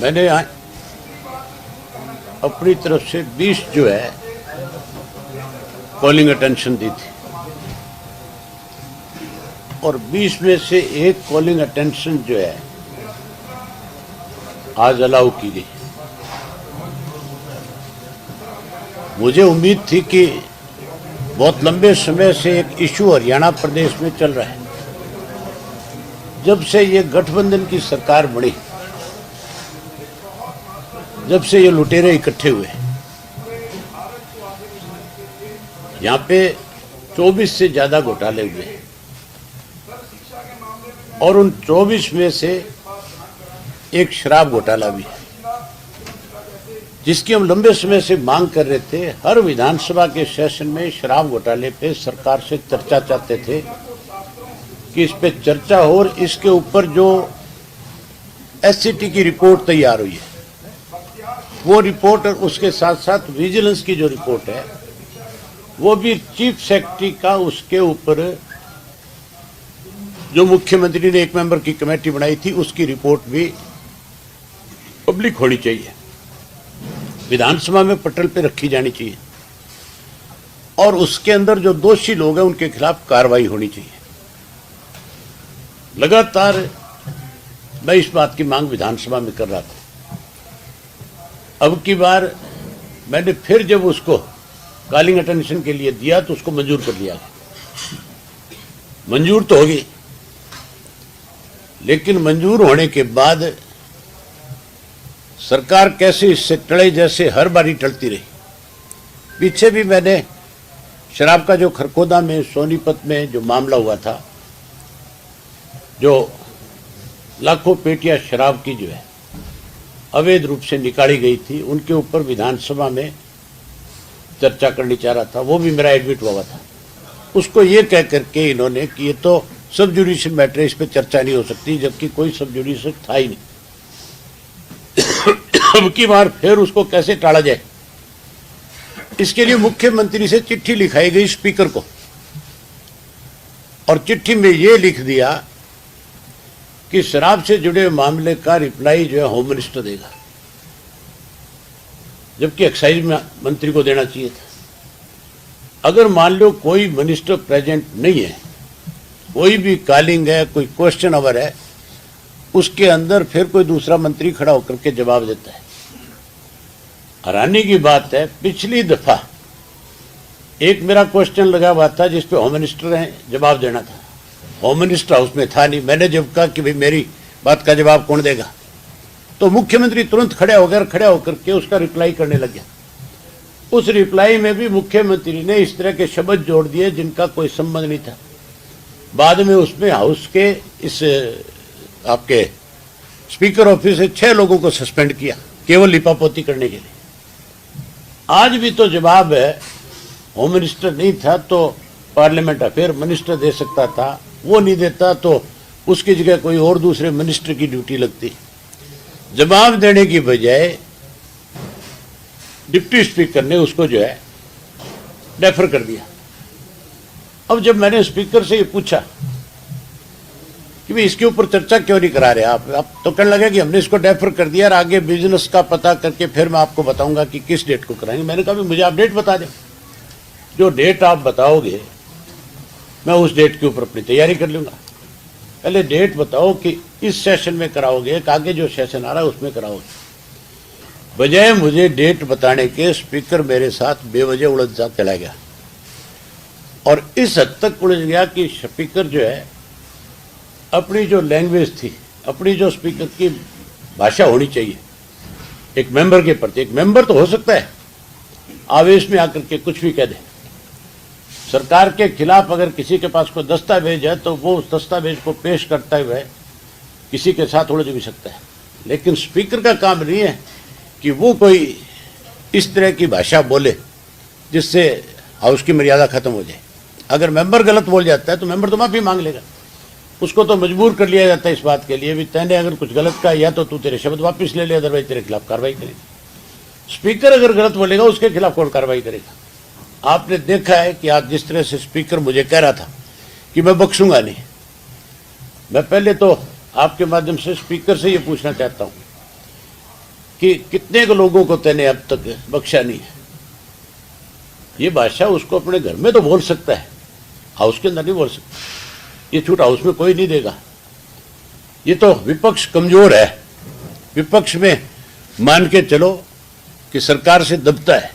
मैंने अपनी तरफ से 20 जो है कॉलिंग अटेंशन दी थी और 20 में से एक कॉलिंग अटेंशन जो है आज अलाउ की गई। मुझे उम्मीद थी कि बहुत लंबे समय से एक इशू हरियाणा प्रदेश में चल रहा है। जब से ये गठबंधन की सरकार बनी, जब से ये लुटेरे इकट्ठे हुए, यहाँ पे 24 से ज्यादा घोटाले हुए और उन 24 में से एक शराब घोटाला भी है, जिसकी हम लंबे समय से मांग कर रहे थे। हर विधानसभा के सेशन में शराब घोटाले पे सरकार से चर्चा चाहते थे कि इस पे चर्चा हो और इसके ऊपर जो एससीटी की रिपोर्ट तैयार हुई है वो रिपोर्ट और उसके साथ साथ विजिलेंस की जो रिपोर्ट है वो भी चीफ सेक्रेटरी का, उसके ऊपर जो मुख्यमंत्री ने एक मेंबर की कमेटी बनाई थी उसकी रिपोर्ट भी पब्लिक होनी चाहिए, विधानसभा में पटल पे रखी जानी चाहिए और उसके अंदर जो दोषी लोग हैं उनके खिलाफ कार्रवाई होनी चाहिए। लगातार मैं इस बात की मांग विधानसभा में कर रहा था। अब की बार मैंने फिर जब उसको कॉलिंग अटेंशन के लिए दिया तो उसको मंजूर कर लिया। मंजूर तो होगी, लेकिन मंजूर होने के बाद सरकार कैसे इससे टले, जैसे हर बारी टलती रही। पीछे भी मैंने शराब का जो खरखोदा में, सोनीपत में जो मामला हुआ था, जो लाखों पेटियां शराब की जो है अवैध रूप से निकाली गई थी, उनके ऊपर विधानसभा में चर्चा करनी चाह रहा था। वो भी मेरा एडमिट हुआ था। उसको ये कह करके इन्होंने कि ये तो सब जुडिशियल मैटर, इस पर चर्चा नहीं हो सकती, जबकि कोई सब जुडिशियल था ही नहीं। अब की बार फिर उसको कैसे टाला जाए, इसके लिए मुख्यमंत्री से चिट्ठी लिखाई गई स्पीकर को और चिट्ठी में ये लिख दिया कि शराब से जुड़े मामले का रिप्लाई जो है होम मिनिस्टर देगा, जबकि एक्साइज मंत्री को देना चाहिए था। अगर मान लो कोई मिनिस्टर प्रेजेंट नहीं है, कोई भी कॉलिंग है, कोई क्वेश्चन अवर है, उसके अंदर फिर कोई दूसरा मंत्री खड़ा होकर के जवाब देता है। हैरानी की बात है, पिछली दफा एक मेरा क्वेश्चन लगा हुआ था जिसपे होम मिनिस्टर है जवाब देना था, होम मिनिस्टर हाउस में था नहीं। मैंने जब कहा कि भाई मेरी बात का जवाब कौन देगा, तो मुख्यमंत्री तुरंत खड़े होकर के उसका रिप्लाई करने लग गया। उस रिप्लाई में भी मुख्यमंत्री ने इस तरह के शब्द जोड़ दिए जिनका कोई संबंध नहीं था। बाद में उसमें हाउस के इस आपके स्पीकर ऑफिस से 6 लोगों को सस्पेंड किया केवल लिपापोती करने के लिए। आज भी तो जवाब है, होम मिनिस्टर नहीं था तो पार्लियामेंट अफेयर मिनिस्टर दे सकता था, वो नहीं देता तो उसकी जगह कोई और दूसरे मिनिस्टर की ड्यूटी लगती। जवाब देने की बजाय डिप्टी स्पीकर ने उसको जो है डेफर कर दिया। अब जब मैंने स्पीकर से ये पूछा कि भाई इसके ऊपर चर्चा क्यों नहीं करा रहे आप तो कहने लगे कि हमने इसको डेफर कर दिया और आगे बिजनेस का पता करके फिर मैं आपको बताऊंगा कि किस डेट को कराएंगे। मैंने कहा मुझे आप डेट बता दें, जो डेट आप बताओगे मैं उस डेट के ऊपर अपनी तैयारी कर लूंगा। पहले डेट बताओ कि इस सेशन में कराओगे कि आगे जो सेशन आ रहा है उसमें कराओगे। बजाय मुझे डेट बताने के स्पीकर मेरे साथ बेवजह उलझ जा चला गया और इस हद तक उलझ गया कि स्पीकर जो है अपनी जो लैंग्वेज थी, अपनी जो स्पीकर की भाषा होनी चाहिए एक मेंबर के प्रति, एक मेंबर तो हो सकता है आवेश में आकर के कुछ भी कह दे। सरकार के खिलाफ अगर किसी के पास कोई दस्तावेज है तो वो उस दस्तावेज को पेश करते हुए किसी के साथ उलझ भी सकता है, लेकिन स्पीकर का काम नहीं है कि वो कोई इस तरह की भाषा बोले जिससे हाउस की मर्यादा खत्म हो जाए। अगर मेंबर गलत बोल जाता है तो मेंबर तो माफी मांग लेगा, उसको तो मजबूर कर लिया जाता है इस बात के लिए भी तैने अगर कुछ गलत कहा या तो तू तेरे शब्द वापस ले ले, अदरवाइज तेरे खिलाफ कार्रवाई करेगी। स्पीकर अगर गलत बोलेगा उसके खिलाफ कौन कार्रवाई करेगा। आपने देखा है कि आज जिस तरह से स्पीकर मुझे कह रहा था कि मैं बख्शूंगा नहीं, मैं पहले तो आपके माध्यम से स्पीकर से ये पूछना चाहता हूं कि कितने को लोगों को तूने अब तक बख्शा नहीं है। ये बादशाह उसको अपने घर में तो बोल सकता है, हाउस के अंदर नहीं बोल सकता। ये छूट हाउस में कोई नहीं देगा। ये तो विपक्ष कमजोर है, विपक्ष में मान के चलो कि सरकार से दबता है।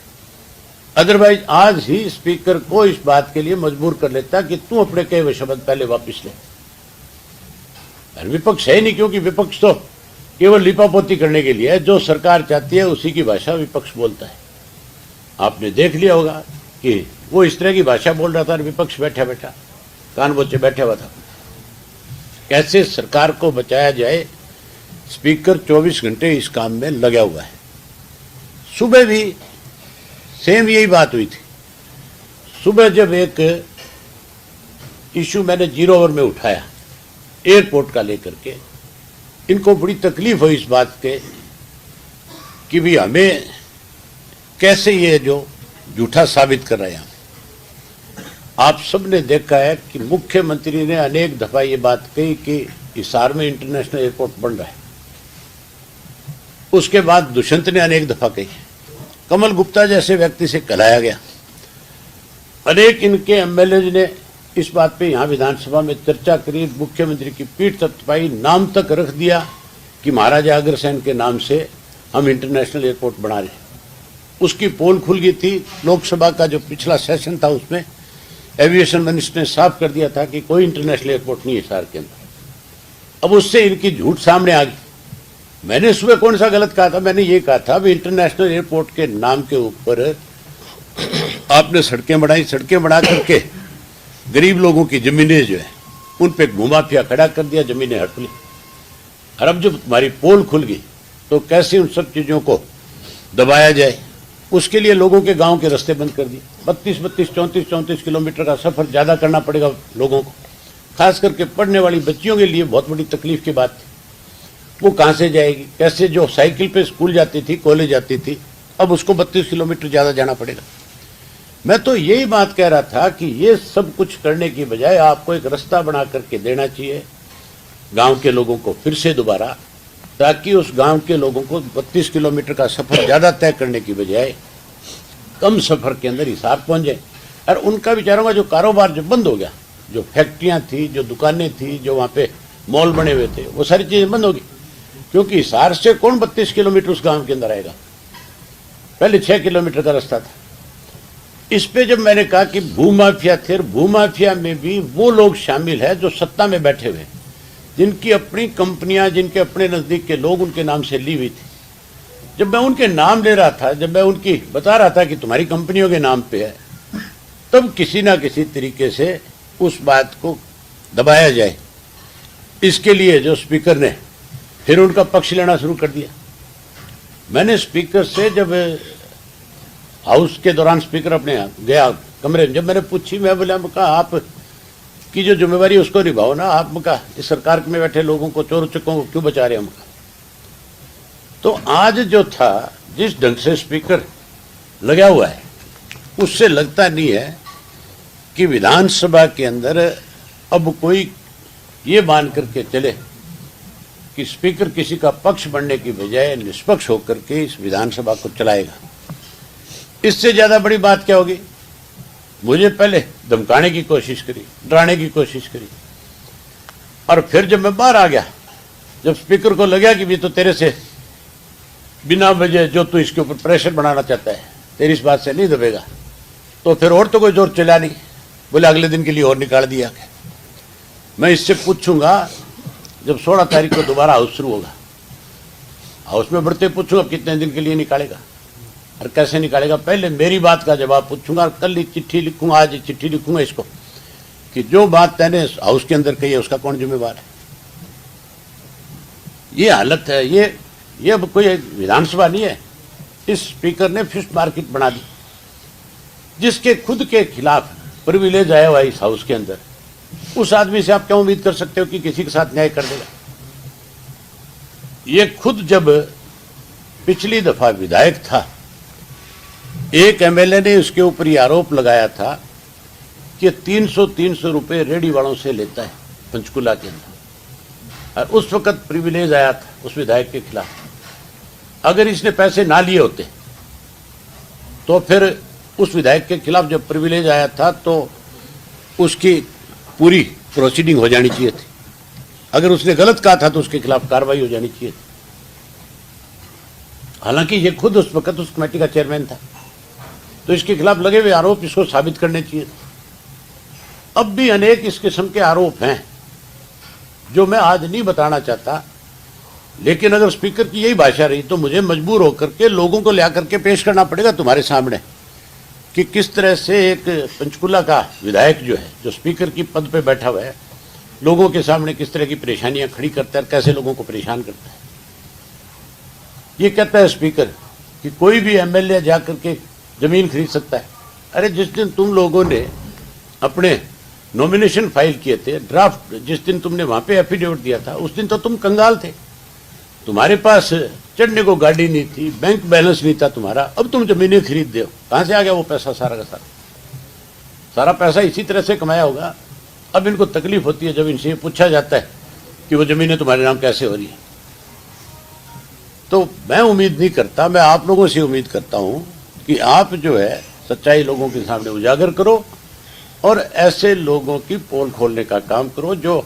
अदरवाइज आज ही स्पीकर को इस बात के लिए मजबूर कर लेता कि तू अपने कहे हुए शब्द पहले वापस ले। विपक्ष है नहीं, क्योंकि विपक्ष तो केवल लिपापोती करने के लिए है। जो सरकार चाहती है उसी की भाषा विपक्ष बोलता है। आपने देख लिया होगा कि वो इस तरह की भाषा बोल रहा था और विपक्ष बैठा बैठा कान बोचे बैठा हुआ था। कैसे सरकार को बचाया जाए, स्पीकर 24 घंटे इस काम में लगा हुआ है। सुबह भी सेम यही बात हुई थी। सुबह जब एक इशू मैंने 0 ओवर में उठाया एयरपोर्ट का लेकर के, इनको बड़ी तकलीफ हुई इस बात के कि भी हमें कैसे ये जो झूठा साबित कर रहे हैं। आप सबने देखा है कि मुख्यमंत्री ने अनेक दफा ये बात कही कि हिसार में इंटरनेशनल एयरपोर्ट बन रहा है। उसके बाद दुष्यंत ने अनेक दफा कही, कमल गुप्ता जैसे व्यक्ति से कहलाया गया। अनेक इनके एमएलए ने इस बात पे यहाँ विधानसभा में चर्चा करी, मुख्यमंत्री की पीठ थपथपाई, नाम तक रख दिया कि महाराजा अग्रसेन के नाम से हम इंटरनेशनल एयरपोर्ट बना रहे। उसकी पोल खुल गई थी। लोकसभा का जो पिछला सेशन था उसमें एविएशन मिनिस्टर ने साफ कर दिया था कि कोई इंटरनेशनल एयरपोर्ट नहीं है हिसार के अंदर। अब उससे इनकी झूठ सामने आ गई। मैंने सुबह कौन सा गलत कहा था? मैंने ये कहा था भी इंटरनेशनल एयरपोर्ट के नाम के ऊपर आपने सड़कें बढ़ाई, सड़कें बढ़ा करके गरीब लोगों की जमीनें जो है उन पे घुमाफिया खड़ा कर दिया, जमीनें हड़प ली। और अब जब तुम्हारी पोल खुल गई तो कैसे उन सब चीजों को दबाया जाए, उसके लिए लोगों के गांव के रास्ते बंद कर दिए। 32, 34 किलोमीटर का सफर ज्यादा करना पड़ेगा लोगों को, खास करके पढ़ने वाली बच्चियों के लिए बहुत बड़ी तकलीफ की बात थी। वो कहाँ से जाएगी, कैसे? जो साइकिल पे स्कूल जाती थी, कॉलेज जाती थी, अब उसको 32 किलोमीटर ज्यादा जाना पड़ेगा। मैं तो यही बात कह रहा था कि ये सब कुछ करने की बजाय आपको एक रास्ता बना करके देना चाहिए गांव के लोगों को फिर से दोबारा, ताकि उस गांव के लोगों को 32 किलोमीटर का सफर ज्यादा तय करने की बजाय कम सफर के अंदर हिसार पहुंच जाए। और उनका विचारों का जो कारोबार जो बंद हो गया, जो फैक्ट्रियां थी, जो दुकानें थी, जो वहां पे मॉल बने हुए थे, वो सारी चीजें बंद होगी। क्योंकि हिसार से कौन 32 किलोमीटर उस गांव के अंदर आएगा? पहले 6 किलोमीटर का रास्ता था। इस पे जब मैंने कहा कि भूमाफिया थे, और भूमाफिया में भी वो लोग शामिल है जो सत्ता में बैठे हुए, जिनकी अपनी कंपनियां, जिनके अपने नजदीक के लोग उनके नाम से ली हुई थी। जब मैं उनके नाम ले रहा था, जब मैं उनकी बता रहा था कि तुम्हारी कंपनियों के नाम पे है, तब किसी ना किसी तरीके से उस बात को दबाया जाए, इसके लिए जो स्पीकर ने फिर उनका पक्ष लेना शुरू कर दिया। मैंने स्पीकर से जब हाउस के दौरान स्पीकर अपने गया कमरे में, जब मैंने पूछी, मैं बोला आप की जो जिम्मेवारी है उसको निभाओ ना, आप इस सरकार में बैठे लोगों को, चोर चक्कों को क्यों बचा रहे हैं? तो आज जो था, जिस ढंग से स्पीकर लगा हुआ है, उससे लगता नहीं है कि विधानसभा के अंदर अब कोई ये मान करके चले कि स्पीकर किसी का पक्ष बनने की बजाय निष्पक्ष होकर के इस विधानसभा को चलाएगा। इससे ज्यादा बड़ी बात क्या होगी? मुझे पहले धमकाने की कोशिश करी, डराने की कोशिश करी, और फिर जब मैं बाहर आ गया, जब स्पीकर को लगा कि भी तो तेरे से बिना वजह जो तू इसके ऊपर प्रेशर बनाना चाहता है, तेरी इस बात से नहीं दबेगा, तो फिर और तो कोई जोर चला नहीं। बोले अगले दिन के लिए और निकाल दिया। मैं इससे पूछूंगा जब 16 तारीख को दोबारा हाउस शुरू होगा, हाउस में बढ़ते पूछूंगा कितने दिन के लिए निकालेगा और कैसे निकालेगा। पहले मेरी बात का जवाब पूछूंगा, कल ही चिट्ठी लिखूंगा, आज ही चिट्ठी लिखूंगा इसको कि जो बात तैने हाउस के अंदर कही है उसका कौन जिम्मेवार है। ये हालत है। ये अब कोई विधानसभा नहीं है। इस स्पीकर ने फिश मार्केट बना दी, जिसके खुद के खिलाफ प्रिविलेज आया हुआ इस हाउस के अंदर। उस आदमी से आप क्या उम्मीद कर सकते हो कि किसी के साथ न्याय कर देगा? ये खुद जब पिछली दफा विधायक था, एक एमएलए ने उसके ऊपर यह आरोप लगाया था कि 300 रुपए रेडी वालों से लेता है पंचकुला के अंदर, और उस वक्त प्रिविलेज आया था उस विधायक के खिलाफ। अगर इसने पैसे ना लिए होते तो फिर उस विधायक के खिलाफ जब प्रिविलेज आया था तो उसकी पूरी प्रोसीडिंग हो जानी चाहिए थी। अगर उसने गलत कहा था तो उसके खिलाफ कार्रवाई हो जानी चाहिए थी। हालांकि ये खुद उस वक्त उस कमेटी का चेयरमैन था, तो इसके खिलाफ लगे हुए आरोप इसको साबित करने चाहिए। अब भी अनेक इस किस्म के आरोप हैं जो मैं आज नहीं बताना चाहता, लेकिन अगर स्पीकर की यही भाषा रही तो मुझे मजबूर होकर के लोगों को ला करके पेश करना पड़ेगा तुम्हारे सामने कि किस तरह से एक पंचकुला का विधायक जो है, जो स्पीकर की पद पे बैठा हुआ है, लोगों के सामने किस तरह की परेशानियां खड़ी करता है, कैसे लोगों को परेशान करता है। ये कहता है स्पीकर कि कोई भी एमएलए जाकर के जमीन खरीद सकता है। अरे जिस दिन तुम लोगों ने अपने नॉमिनेशन फाइल किए थे, ड्राफ्ट जिस दिन तुमने वहां पे एफिडेविट दिया था, उस दिन तो तुम कंगाल थे, तुम्हारे पास चढ़ने को गाड़ी नहीं थी, बैंक बैलेंस नहीं था तुम्हारा, अब तुम जमीनें खरीद दो। कहां से आ गया वो पैसा? सारा का सारा पैसा इसी तरह से कमाया होगा। अब इनको तकलीफ होती है जब इनसे पूछा जाता है कि वो जमीनें तुम्हारे नाम कैसे हो रही है। तो मैं उम्मीद नहीं करता, मैं आप लोगों से उम्मीद करता हूं कि आप जो है सच्चाई लोगों के सामने उजागर करो और ऐसे लोगों की पोल खोलने का काम करो जो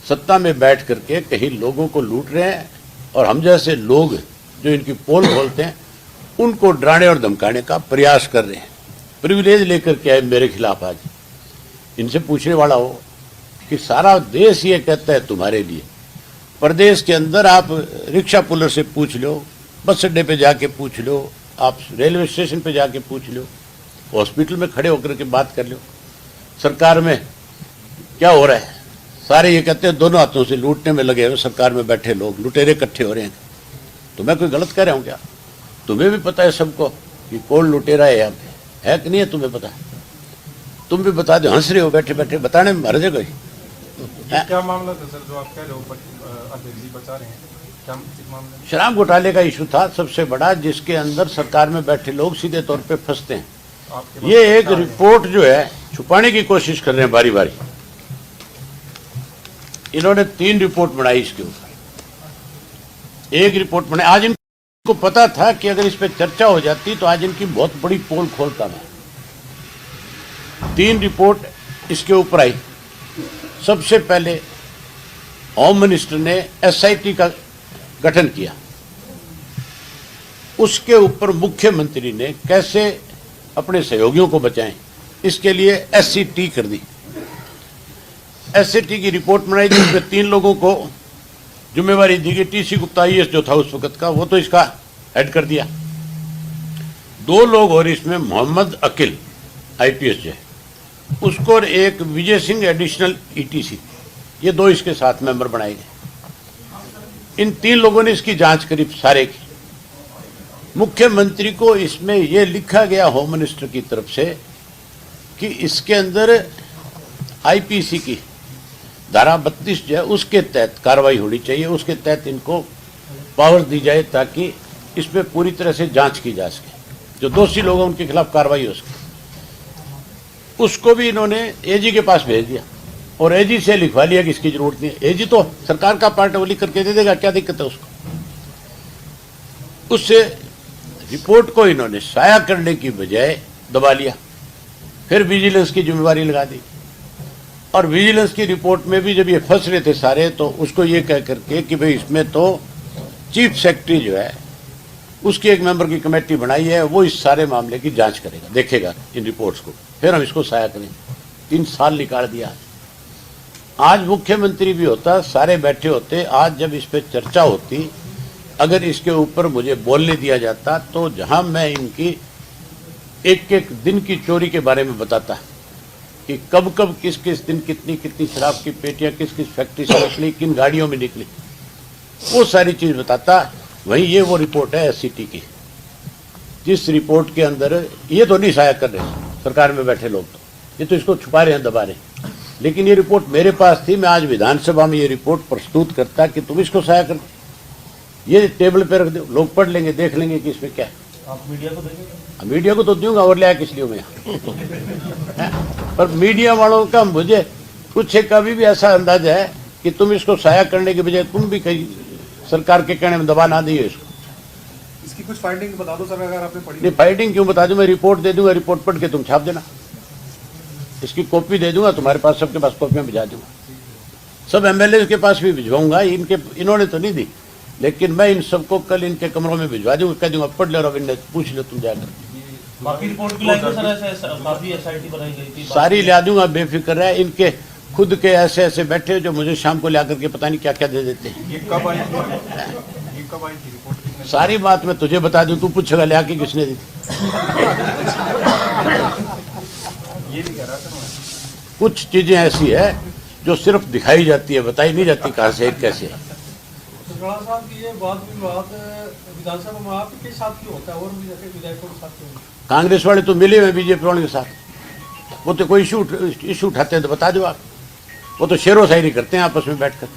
सत्ता में बैठ करके कहीं लोगों को लूट रहे हैं, और हम जैसे लोग जो इनकी पोल खोलते हैं उनको डराने और धमकाने का प्रयास कर रहे हैं। प्रिविलेज लेकर के आए मेरे खिलाफ। आज इनसे पूछने वाला हो कि सारा देश ये कहता है तुम्हारे लिए, प्रदेश के अंदर आप रिक्शा पुलर से पूछ लो, बस अड्डे पे जाके पूछ लो, आप रेलवे स्टेशन पे जाके पूछ लो, हॉस्पिटल में खड़े होकर के बात कर लो, सरकार में क्या हो रहा है। सारे ये कहते हैं दोनों हाथों से लूटने में लगे हुए सरकार में बैठे लोग, लुटेरे इकट्ठे हो रहे हैं। तो मैं कोई गलत कह रहा हूँ क्या? तुम्हें भी पता है सबको कि कौन लुटेरा है यहाँ पे, है कि नहीं है? तुम्हें पता है? तुम भी बता दो, हंस रहे हो बैठे बैठे, बताने में हर जगह। क्या मामला था सर जो आप कह रहे हो अध्यक्ष बता रहे हैं, क्या मामला? शराब घोटाले का इशू था सबसे बड़ा, जिसके अंदर सरकार में बैठे लोग सीधे तौर पे फंसते हैं। ये एक रिपोर्ट जो है छुपाने की कोशिश कर रहे हैं बारी बारी। इन्होंने 3 रिपोर्ट बनाई इसके ऊपर। एक रिपोर्ट बनाई, आज इनको पता था कि अगर इस पे चर्चा हो जाती तो आज इनकी बहुत बड़ी पोल खोलता मैं। 3 रिपोर्ट इसके ऊपर आई। सबसे पहले होम मिनिस्टर ने एसआईटी का गठन किया, उसके ऊपर मुख्यमंत्री ने कैसे अपने सहयोगियों को बचाएं, इसके लिए एससीटी कर दी। एससीटी की रिपोर्ट बनाई जिसमें 3 लोगों को जिम्मेवारी दी गई। टीसी गुप्ता आईएएस जो था उस वक्त का, वो तो इसका हेड कर दिया। 2 लोग और इसमें मोहम्मद अकील आईपीएस जो है उसको, और एक विजय सिंह एडिशनल ईटीसी, ये 2 इसके साथ मेंबर बनाए गए। इन 3 लोगों ने इसकी जांच करी सारे की। मुख्यमंत्री को इसमें यह लिखा गया होम मिनिस्टर की तरफ से कि इसके अंदर आईपीसी की धारा 32 जो है उसके तहत कार्रवाई होनी चाहिए, उसके तहत इनको पावर दी जाए ताकि इसमें पूरी तरह से जांच की जा सके, जो दोषी लोग हैं उनके खिलाफ कार्रवाई हो सके। उसको भी इन्होंने एजी के पास भेज दिया और एजी से लिखवा लिया कि इसकी जरूरत नहीं है। एजी तो सरकार का पार्ट है, वो लिख करके दे देगा, क्या दिक्कत है उसको। उससे रिपोर्ट को इन्होंने साया करने की बजाय दबा लिया। फिर विजिलेंस की जिम्मेवारी लगा दी, और विजिलेंस की रिपोर्ट में भी जब ये फंस रहे थे सारे, तो उसको ये कह करके कि भाई इसमें तो चीफ सेक्रेटरी जो है उसकी एक मेंबर की कमेटी बनाई है, वो इस सारे मामले की जांच करेगा, देखेगा इन रिपोर्ट्स को, फिर हम इसको साया करें। 3 साल निकाल दिया। आज मुख्यमंत्री भी होता, सारे बैठे होते, आज जब इस पर चर्चा होती, अगर इसके ऊपर मुझे बोलने दिया जाता, तो जहां मैं इनकी एक एक दिन की चोरी के बारे में बताता कि कब कब किस किस दिन कितनी कितनी शराब की पेटियां किस किस फैक्ट्री से निकली, किन गाड़ियों में निकली, वो सारी चीज बताता। वहीं ये वो रिपोर्ट है एससीटी की, जिस रिपोर्ट के अंदर ये तो नहीं साया कर रहे सरकार में बैठे लोग, तो ये तो इसको छुपा रहे हैं, दबा रहे हैं। लेकिन ये रिपोर्ट मेरे पास थी, मैं आज विधानसभा में ये रिपोर्ट प्रस्तुत करता कि तुम इसको साया कर, ये टेबल पे रख दो, लोग पढ़ लेंगे, देख लेंगे कि इसमें क्या है। आप मीडिया को देंगे? मीडिया को तो दूंगा, और लिया किस लिए मैं पर मीडिया वालों का मुझे कुछ कभी भी ऐसा अंदाजा है कि तुम इसको साया करने के बजाय तुम भी कहीं सरकार के कहने में दबा ना दिए इसको। इसकी कुछ फाइंडिंग बता दो सर, अगर आपने पढ़ी। नहीं, फाइटिंग क्यों बता दूं, मैं रिपोर्ट दे दूंगा, रिपोर्ट पढ़ के तुम छाप देना। इसकी कॉपी दे दूंगा, तुम्हारे पास सबके पास कॉपियां भिजा दूंगा, सब एमएलए के पास भी भिजवाऊंगा। इन्होंने तो नहीं दी, लेकिन मैं इन सबको कल इनके कमरों में भिजवा दूंगा, कह दूंगा पढ़ लो और इन्हें पूछ लो तुम जाकर। बाकी रिपोर्ट भी लाएंगे सर, ऐसे काफी एसआईटी बनाई गई थी, सारी ला दूंगा, बेफिक्र है। इनके खुद के ऐसे ऐसे बैठे जो मुझे शाम को ला करके पता नहीं क्या क्या दे देते हैं। ये कब आई थी रिपोर्ट? कितने? सारी बात मैं तुझे बता दूं, तू पूछेगा ले आके किसने दी। ये नहीं कह रहा सर मैं। कुछ चीजें ऐसी है जो सिर्फ दिखाई जाती है, बताई नहीं जाती कहाँ से कैसे। राणा साहब की ये वाद विवाद विधानसभा में आपके साथ क्यों होता है और भी जैसे विधायकों के साथ क्यों होता है? कांग्रेस वाले तो मिले हुए बीजेपी वालों के साथ, वो तो कोई इशू उठाते हैं तो बता दो आप, वो तो शेरो शायरी करते हैं आपस में बैठकर।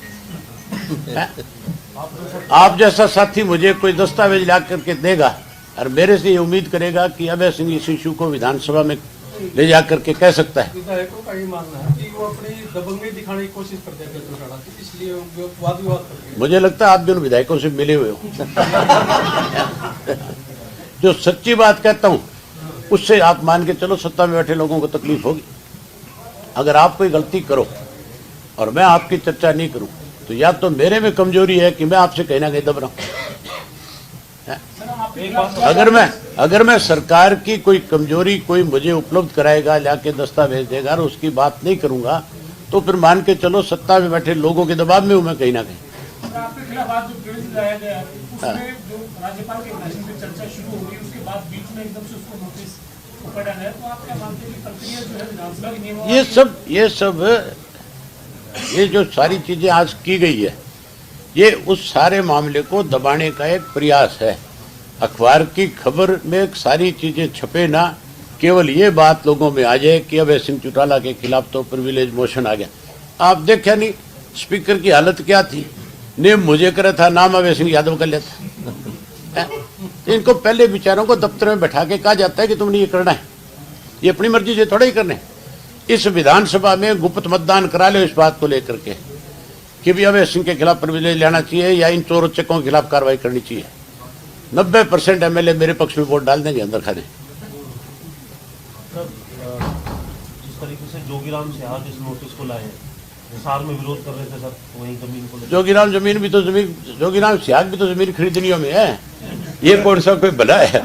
आप जैसा साथी मुझे कोई दस्तावेज ला करके देगा और मेरे से ये उम्मीद करेगा कि अभय सिंह इस इशू को विधानसभा में ले जा करके कह सकता है। विधायकों का ये मानना है कि वो अपनी दबंगई दिखाने की कोशिश करते हैं अतुल राणा की, इसलिए वो वाद विवाद करते हैं। मुझे लगता है आप दोनों विधायकों से मिले हुए हो। जो सच्ची बात कहता हूं उससे आप मान के चलो, सत्ता में बैठे लोगों को तकलीफ होगी। अगर आप कोई गलती करो और मैं आपकी चर्चा नहीं करूं तो या तो मेरे में कमजोरी है कि मैं आपसे कहीं ना कहीं दब रहा हूं। अगर मैं सरकार की कोई कमजोरी कोई मुझे उपलब्ध कराएगा, लाके दस्तावेज देगा और उसकी बात नहीं करूंगा तो फिर मान के चलो सत्ता में बैठे लोगों के दबाव में हूं मैं कहीं ना कहीं। आपके खिलाफ आज जो केस लाया गया है उसमें जो राज्यपाल के भाषण पे चर्चा शुरू हो गई, उसके बाद बीच में एकदम से उसको नोटिस पकड़ा गया, तो आप क्या मानते हैं कि प्रक्रिया जो है विधानसभा के नियमों ये जो सारी चीजें आज की गई है, ये उस सारे मामले को दबाने का एक प्रयास है। अखबार की खबर में सारी चीजें छपे ना, केवल ये बात लोगों में आ जाए कि अभय सिंह चौटाला के खिलाफ तो प्रिविलेज मोशन आ गया। आप देखा नहीं स्पीकर की हालत क्या थी, नेम मुझे करा था, नाम अभय सिंह यादव कर लेता। इनको पहले विचारों को दफ्तर में बैठा के कहा जाता है कि तुमने ये करना है, ये अपनी मर्जी से थोड़ा ही करने। इस विधानसभा में गुप्त मतदान करा लो इस बात को लेकर के कि भी अभय सिंह के खिलाफ प्रिविलेज लेना चाहिए या इन चोर चक्कों के खिलाफ कार्रवाई करनी चाहिए। 90% एमएलए मेरे पक्ष में वोट डाल देंगे अंदर खाने। जिस तरीके से जोगीराम सिहाग इस नोटिस को लाए, हिसार में विरोध कर रहे थे सर, वहीं जमीन को जोगीराम सिहाग भी तो जमीन खरीदनियों में है, ये कौन सा कोई भला है।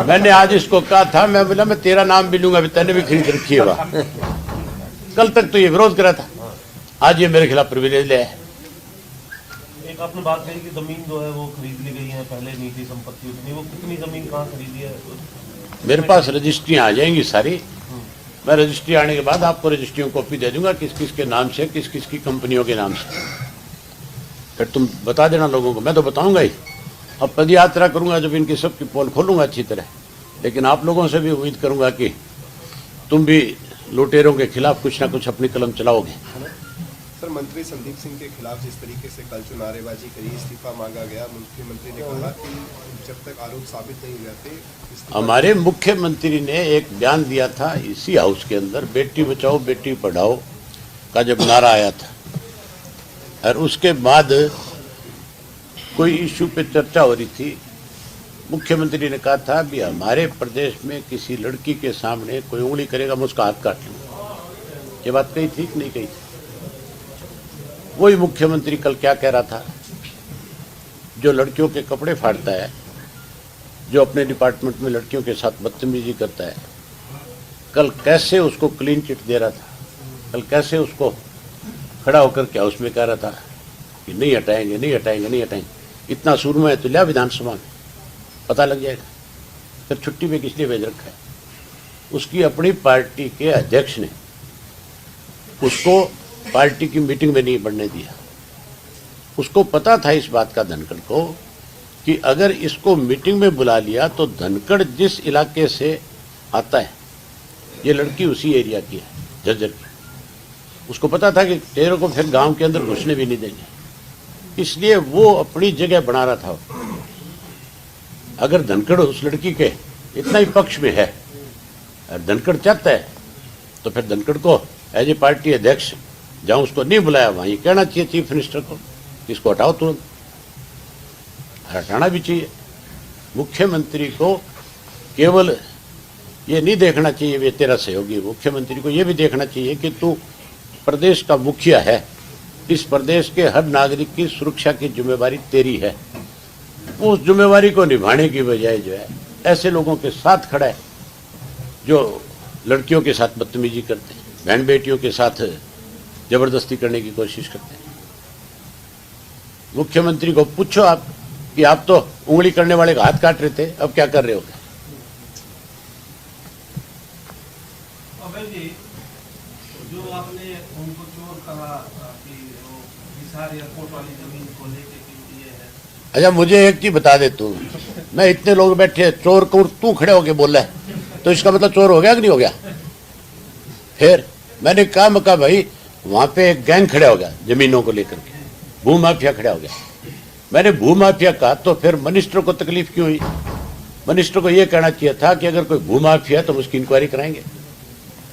मैंने आज इसको कहा था, मैं बोला मैं तेरा नाम भी लूंगा, तेने भी खरीद रखी है। कल तक तो ये विरोध करा था, आज ये मेरे खिलाफ प्रिविलेज ले आए। एक आपने बात कही कि जमीन जो है वो खरीद ली गई है, पहले नहीं थी संपत्ति उतनी, वो कितनी जमीन कहाँ खरीदी है? मेरे पास रजिस्ट्रियाँ आ जाएंगी सारी, मैं रजिस्ट्री आने के बाद आपको रजिस्ट्रियों को कॉपी दे दूंगा किस किस के नाम से, किस किस की कंपनियों के नाम से। फिर तुम बता देना लोगों को, मैं तो बताऊंगा ही। अब पद यात्रा करूंगा जब इनकी सबकी पोल खोलूंगा अच्छी तरह, लेकिन आप लोगों से भी उम्मीद करूंगा कि तुम भी लुटेरों के खिलाफ कुछ ना कुछ अपनी कलम चलाओगे। सर, मंत्री संदीप सिंह के खिलाफ जिस तरीके से कल जो नारेबाजी करी, इस्तीफा मांगा गया, मुख्यमंत्री ने कहा कि जब तक आरोप साबित नहीं हो जाते। हमारे मुख्यमंत्री ने एक बयान दिया था इसी हाउस के अंदर, बेटी बचाओ बेटी पढ़ाओ का जब नारा आया था, और उसके बाद कोई इशू पे चर्चा हो रही थी, मुख्यमंत्री ने कहा था भी हमारे प्रदेश में किसी लड़की के सामने कोई उंगली करेगा मैं उसका हाथ काट लूंगा। ये बात कही थी कि नहीं कही थी? वही मुख्यमंत्री कल क्या कह रहा था, जो लड़कियों के कपड़े फाड़ता है, जो अपने डिपार्टमेंट में लड़कियों के साथ बदतमीजी करता है, कल कैसे उसको क्लीन चिट दे रहा था, कल कैसे उसको खड़ा होकर क्या उसमें कह रहा था कि नहीं हटाएंगे नहीं हटाएंगे नहीं हटाएंगे। इतना सूरमा है तो लिया विधानसभा में, पता लग जाएगा। फिर छुट्टी पे किस लिए भेज रखा है? उसकी अपनी पार्टी के अध्यक्ष ने उसको पार्टी की मीटिंग में नहीं बढ़ने दिया। उसको पता था इस बात का, धनखड़ को, कि अगर इसको मीटिंग में बुला लिया तो धनखड़ जिस इलाके से आता है, ये लड़की उसी एरिया की है, झज्जर की। उसको पता था कि तेरे को फिर गांव के अंदर घुसने भी नहीं देंगे, इसलिए वो अपनी जगह बना रहा था। अगर धनखड़ उस लड़की के इतना ही पक्ष में है और धनखड़ चाहता है तो फिर धनखड़ को एज ए पार्टी अध्यक्ष जहां उसको नहीं बुलाया वहां ये कहना चाहिए चीफ मिनिस्टर को, इसको हटाओ तुरंत, हटाना भी चाहिए। मुख्यमंत्री को केवल ये नहीं देखना चाहिए वे तेरा सहयोगी, मुख्यमंत्री को ये भी देखना चाहिए कि तू प्रदेश का मुखिया है, इस प्रदेश के हर नागरिक की सुरक्षा की जिम्मेवारी तेरी है। उस जिम्मेवारी को निभाने की बजाय जो है ऐसे लोगों के साथ खड़ा है जो लड़कियों के साथ बदतमीजी करते हैं, बहन बेटियों के साथ जबरदस्ती करने की कोशिश करते हैं। मुख्यमंत्री को पूछो आप कि आप तो उंगली करने वाले का हाथ काट रहे थे, अब क्या कर रहे हो? अभय जी, जो आपने उनको चोर कहा कि वो हिसार एयरपोर्ट वाली जमीन को लेके कि ये है। अच्छा मुझे एक चीज बता दे तू, मैं इतने लोग बैठे चोर को तू खड़े होके बोल रहा है तो इसका मतलब चोर हो गया कि नहीं हो गया? फिर मैंने कहा भाई वहां पे एक गैंग खड़ा हो गया जमीनों को लेकर के, भूमाफिया खड़ा हो गया। मैंने भूमाफिया कहा तो फिर मिनिस्टर को तकलीफ क्यों हुई? मिनिस्टर को यह कहना चाहिए था कि अगर कोई भूमाफिया है तो उसकी इंक्वायरी कराएंगे,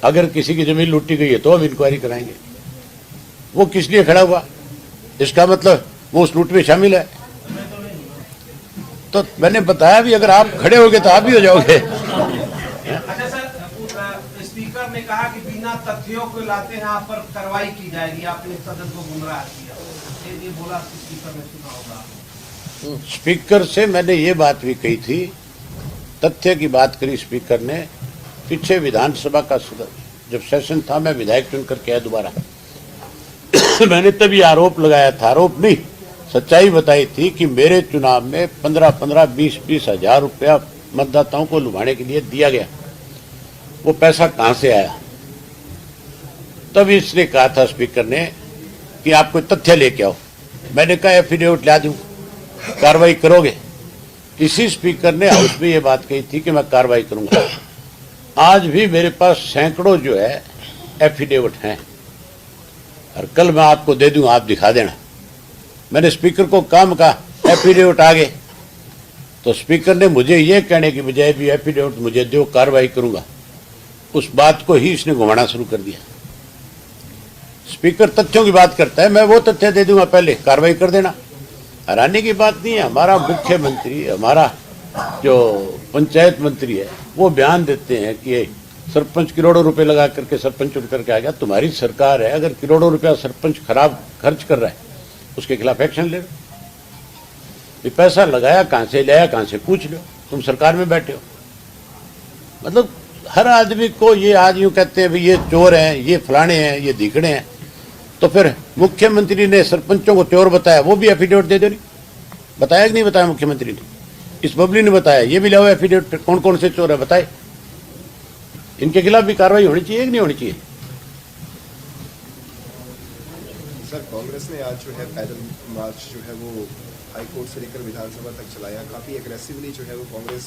अगर किसी की जमीन लूटी गई है तो हम इंक्वायरी कराएंगे। वो किस लिए खड़ा हुआ? इसका मतलब वो उस लूट में शामिल है। तो मैंने बताया भी अगर आप खड़े होगे तो आप भी हो जाओगे। अच्छा सर, स्पीकर ने कहा कि बिना तथ्यों को लाते हैं आप पर कार्रवाई की जाएगी, आपने सदन को गुमराह किया, ये बोला स्पीकर ने, सुना होगा। स्पीकर से मैंने ये बात भी कही थी, तथ्य की बात करी स्पीकर ने। पीछे विधानसभा का जब सेशन था मैं विधायक चुनकर के आया दोबारा मैंने तभी आरोप लगाया था, आरोप नहीं सच्चाई बताई थी कि मेरे चुनाव में 15-15, 20-20 हजार रुपया मतदाताओं को लुभाने के लिए दिया गया। वो पैसा कहां से आया? तब इसने कहा था स्पीकर ने कि आप कोई तथ्य लेके आओ। मैंने कहा एफिडेविट ला दूं, कार्रवाई करोगे? इसी स्पीकर ने हाउस में ये बात कही थी कि मैं कार्रवाई करूंगा। आज भी मेरे पास सैकड़ों जो है एफिडेविट हैं और कल मैं आपको दे दूं, आप दिखा देना। मैंने स्पीकर को काम कहा एफिडेविट आ गए तो स्पीकर ने मुझे ये कहने की बजाय भी एफिडेविट मुझे दो, कार्रवाई करूंगा, उस बात को ही इसने घुमाना शुरू कर दिया। स्पीकर तथ्यों की बात करता है, मैं वो तथ्य दे दूंगा, पहले कार्रवाई कर देना। हैरानी की बात नहीं है, हमारा मुख्यमंत्री, हमारा जो पंचायत मंत्री है वो बयान देते हैं कि सरपंच करोड़ों रुपए लगा करके सरपंच उठ करके आ गया। तुम्हारी सरकार है, अगर करोड़ों रुपया सरपंच खराब खर्च कर रहा है उसके खिलाफ एक्शन ले लो। ये पैसा लगाया कहां से, लाया कहां से, पूछ लो, तुम सरकार में बैठे हो। मतलब हर आदमी को ये आज यूं कहते हैं भाई ये चोर हैं, ये फलाने हैं, ये धिकड़े हैं, तो फिर मुख्यमंत्री ने सरपंचों को चोर बताया, वो भी एफिडेविट दे दो। नहीं बताया कि नहीं बताया मुख्यमंत्री ने? इस बबली ने बताया, ये भी लाओ एफिडेविट, कौन कौन से चोर है बताए। इनके खिलाफ भी कार्रवाई होनी चाहिए कि नहीं होनी चाहिए? सर, कांग्रेस ने आज जो है पैदल मार्च जो है वो हाई कोर्ट से लेकर विधानसभा तक चलाया। काफी एग्रेसिवली जो है वो कांग्रेस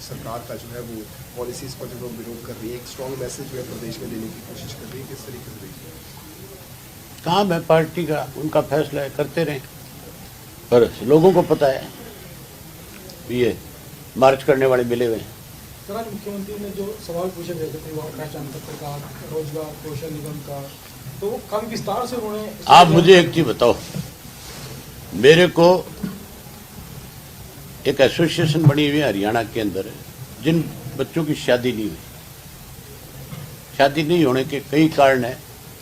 सरकार का जो है वो पॉलिसीज पर जो है विरोध कर रही है, एक स्ट्रॉन्ग मैसेज जो है प्रदेश में देने की कोशिश कर रही है। किस तरीके से देखिए? काम है पार्टी का, उनका फैसला है, करते रहे, पर लोगों को पता है ये मार्च करने वाले मिले हुए हैं। सर, आज मुख्यमंत्री ने जो सवाल पूछे गए थे वहाँ पहचान पत्र का, रोजगार कौशल निगम का, तो वो काफी विस्तार से उन्होंने। आप मुझे एक चीज बताओ, मेरे को एक एसोसिएशन बनी हुई है हरियाणा के अंदर, जिन बच्चों की शादी नहीं हुई, शादी नहीं होने के कई कारण है,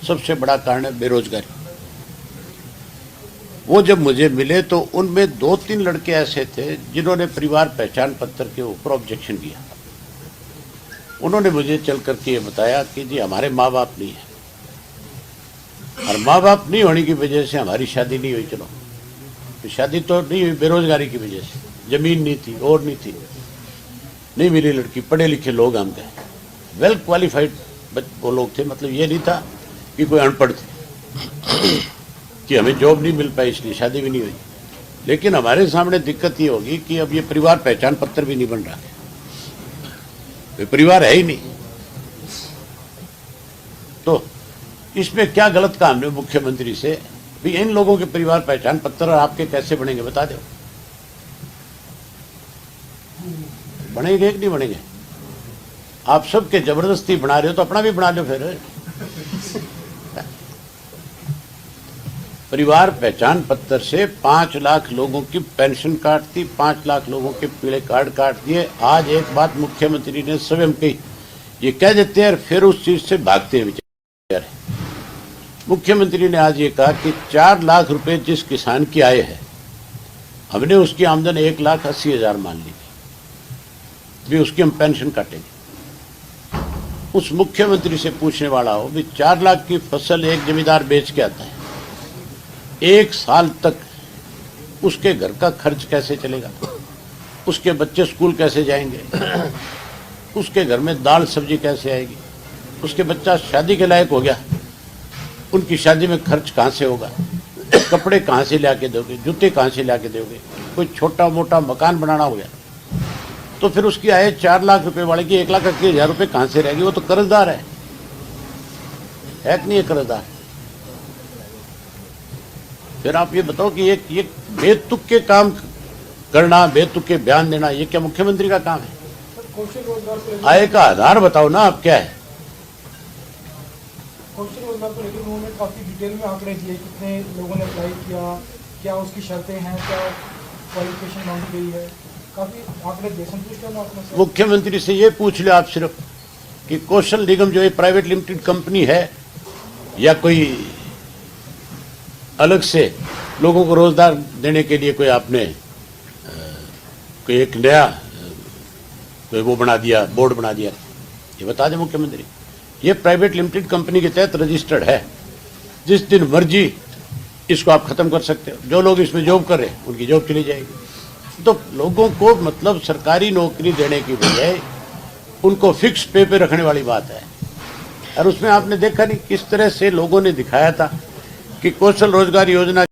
सबसे बड़ा कारण है बेरोजगारी। वो जब मुझे मिले तो उनमें 2-3 लड़के ऐसे थे जिन्होंने परिवार पहचान पत्र के ऊपर ऑब्जेक्शन किया। उन्होंने मुझे चल करके ये बताया कि जी हमारे माँ बाप नहीं है, और माँ बाप नहीं होने की वजह से हमारी शादी नहीं हुई। चलो तो शादी तो नहीं हुई बेरोजगारी की वजह से, जमीन नहीं थी और नहीं थी, नहीं मिली लड़की, पढ़े लिखे लोग हम गए, वेल क्वालिफाइड वो लोग थे। मतलब ये नहीं था कि कोई अनपढ़ थे कि हमें जॉब नहीं मिल पाई इसलिए शादी भी नहीं हुई। लेकिन हमारे सामने दिक्कत ये होगी कि अब ये परिवार पहचान पत्र भी नहीं बन रहा है, ये परिवार है ही नहीं। तो इसमें क्या गलत काम है मुख्यमंत्री से भी? इन लोगों के परिवार पहचान पत्र आपके कैसे बनेंगे बता दो, बनेंगे कि नहीं बनेंगे? आप सबके जबरदस्ती बना रहे हो तो अपना भी बना लो फिर। परिवार पहचान पत्र से 5 लाख लोगों की पेंशन काट दी, 5 लाख लोगों के पीले कार्ड काट दिए। आज एक बात मुख्यमंत्री ने स्वयं कही, ये कह देते हैं और फिर उस चीज से भागते हैं बेचारे। मुख्यमंत्री ने आज ये कहा कि 4 लाख रुपए जिस किसान की आय है, हमने उसकी आमदन 1,80,000 मान ली थी, भी उसकी हम पेंशन काटेंगे। उस मुख्यमंत्री से पूछने वाला हो भी 4 लाख की फसल एक जमींदार बेच के आता है, 1 साल तक उसके घर का खर्च कैसे चलेगा, उसके बच्चे स्कूल कैसे जाएंगे, उसके घर में दाल सब्जी कैसे आएगी, उसके बच्चा शादी के लायक हो गया, उनकी शादी में खर्च कहाँ से होगा, कपड़े कहाँ से ला के दोगे, जूते कहाँ से ला के दोगे, कोई छोटा मोटा मकान बनाना हो गया तो फिर उसकी आय 4 लाख रुपए वाले की 1,80,000 रुपए कहाँ से रहेगी? वो तो कर्जदार है कि नहीं है कर्जदार? फिर आप ये बताओ कि ये बेतुक के काम करना, बेतुक के बयान देना, ये क्या मुख्यमंत्री का काम है? कौशल रोजगार को लेकर आय का आधार बताओ ना आप क्या है? कौशल रोजगार को लेकर उन्होंने काफी डिटेल में आंकड़े दिए, कितने लोगों ने अप्लाई किया, क्या उसकी शर्तें हैं, क्या क्वालिफिकेशन मांगी गई है, काफी आंकड़े दे। संतुष्ट है आपने सर? मुख्यमंत्री से ये पूछ लो आप सिर्फ कि कौशल निगम जो है प्राइवेट लिमिटेड कंपनी है या कोई अलग से लोगों को रोजगार देने के लिए कोई आपने कोई एक नया कोई वो बना दिया, बोर्ड बना दिया? ये बता दें मुख्यमंत्री। ये प्राइवेट लिमिटेड कंपनी के तहत रजिस्टर्ड है, जिस दिन मर्जी इसको आप खत्म कर सकते हो। जो लोग इसमें जॉब कर रहे हैं उनकी जॉब चली जाएगी। तो लोगों को मतलब सरकारी नौकरी देने की बजाय उनको फिक्स पे रखने वाली बात है। और उसमें आपने देखा नहीं किस तरह से लोगों ने दिखाया था कि कौशल रोजगार योजना